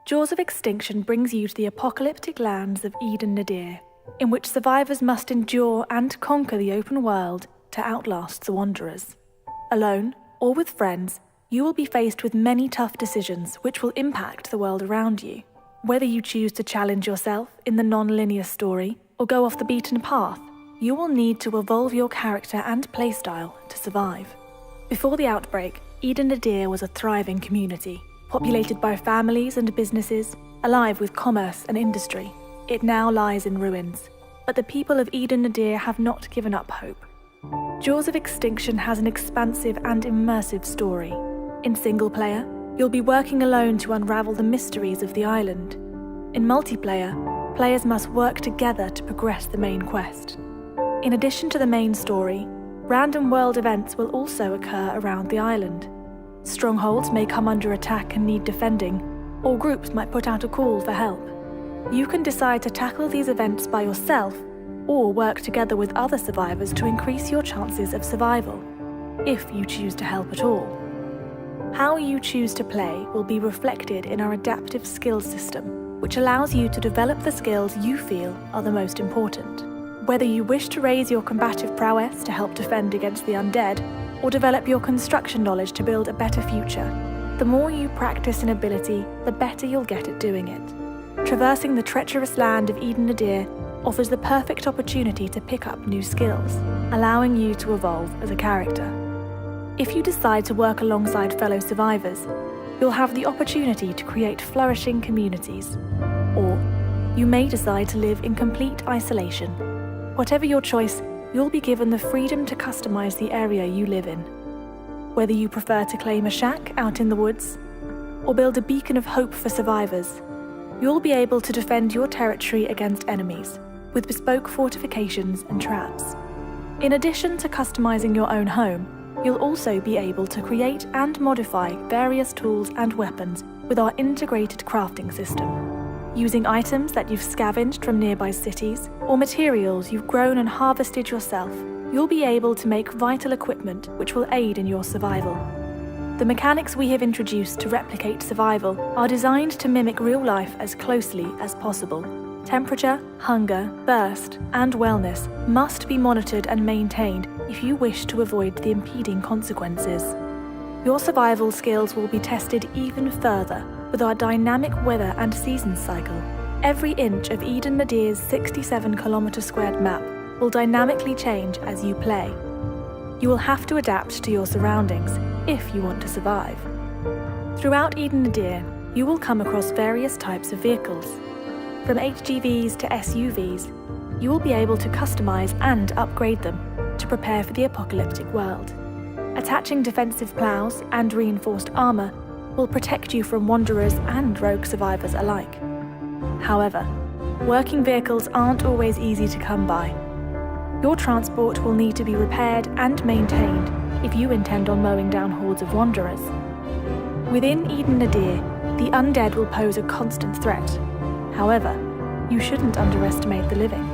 Jaws of Extinction brings you to the apocalyptic lands of Eden Nadir, in which survivors must endure and conquer the open world to outlast the Wanderers. Alone, or with friends, you will be faced with many tough decisions which will impact the world around you. Whether you choose to challenge yourself in the non-linear story or go off the beaten path, you will need to evolve your character and playstyle to survive. Before the outbreak, Eden Nadir was a thriving community, populated by families and businesses, alive with commerce and industry. It now lies in ruins, but the people of Eden Nadir have not given up hope. Jaws of Extinction has an expansive and immersive story. In single player, you'll be working alone to unravel the mysteries of the island. In multiplayer, players must work together to progress the main quest. In addition to the main story, random world events will also occur around the island. Strongholds may come under attack and need defending, or groups might put out a call for help. You can decide to tackle these events by yourself, or work together with other survivors to increase your chances of survival, if you choose to help at all. How you choose to play will be reflected in our adaptive skills system, which allows you to develop the skills you feel are the most important. Whether you wish to raise your combative prowess to help defend against the undead, or develop your construction knowledge to build a better future, the more you practice an ability, the better you'll get at doing it. Traversing the treacherous land of Eden Nadir offers the perfect opportunity to pick up new skills, allowing you to evolve as a character. If you decide to work alongside fellow survivors, you'll have the opportunity to create flourishing communities. Or you may decide to live in complete isolation. Whatever your choice, you'll be given the freedom to customize the area you live in. Whether you prefer to claim a shack out in the woods, or build a beacon of hope for survivors, you'll be able to defend your territory against enemies, with bespoke fortifications and traps. In addition to customizing your own home, you'll also be able to create and modify various tools and weapons with our integrated crafting system. Using items that you've scavenged from nearby cities, or materials you've grown and harvested yourself, you'll be able to make vital equipment which will aid in your survival. The mechanics we have introduced to replicate survival are designed to mimic real life as closely as possible. Temperature, hunger, thirst, and wellness must be monitored and maintained if you wish to avoid the impeding consequences. Your survival skills will be tested even further with our dynamic weather and season cycle. Every inch of Eden Nadir's 67-kilometre-squared map will dynamically change as you play. You will have to adapt to your surroundings if you want to survive. Throughout Eden Nadir, you will come across various types of vehicles. From HGVs to SUVs, you will be able to customize and upgrade them to prepare for the apocalyptic world. Attaching defensive plows and reinforced armor will protect you from wanderers and rogue survivors alike. However, working vehicles aren't always easy to come by. Your transport will need to be repaired and maintained if you intend on mowing down hordes of wanderers. Within Eden Nadir, the undead will pose a constant threat. However, you shouldn't underestimate the living.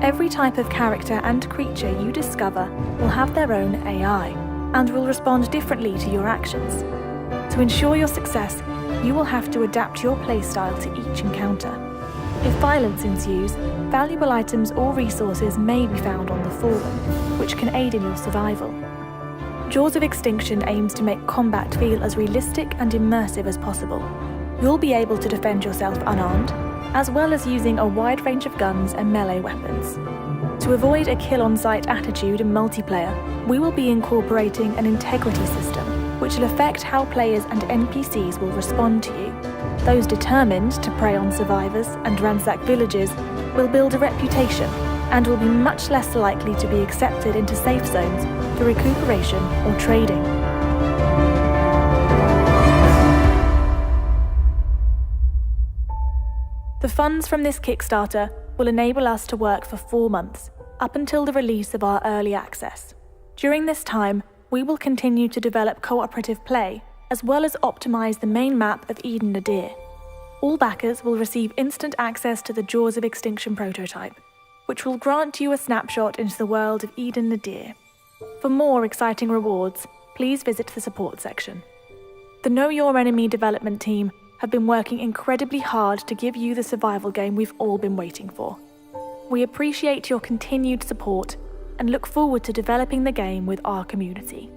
Every type of character and creature you discover will have their own AI and will respond differently to your actions. To ensure your success, you will have to adapt your playstyle to each encounter. If violence ensues, valuable items or resources may be found on the fallen, which can aid in your survival. Jaws of Extinction aims to make combat feel as realistic and immersive as possible. You'll be able to defend yourself unarmed, as well as using a wide range of guns and melee weapons. To avoid a kill-on-sight attitude in multiplayer, we will be incorporating an integrity system, which will affect how players and NPCs will respond to you. Those determined to prey on survivors and ransack villages will build a reputation and will be much less likely to be accepted into safe zones for recuperation or trading. The funds from this Kickstarter will enable us to work for 4 months, up until the release of our early access. During this time, we will continue to develop cooperative play, as well as optimize the main map of Eden Nadir. All backers will receive instant access to the Jaws of Extinction prototype, which will grant you a snapshot into the world of Eden Nadir. For more exciting rewards, please visit the support section. The Know Your Enemy development team have been working incredibly hard to give you the survival game we've all been waiting for. We appreciate your continued support and look forward to developing the game with our community.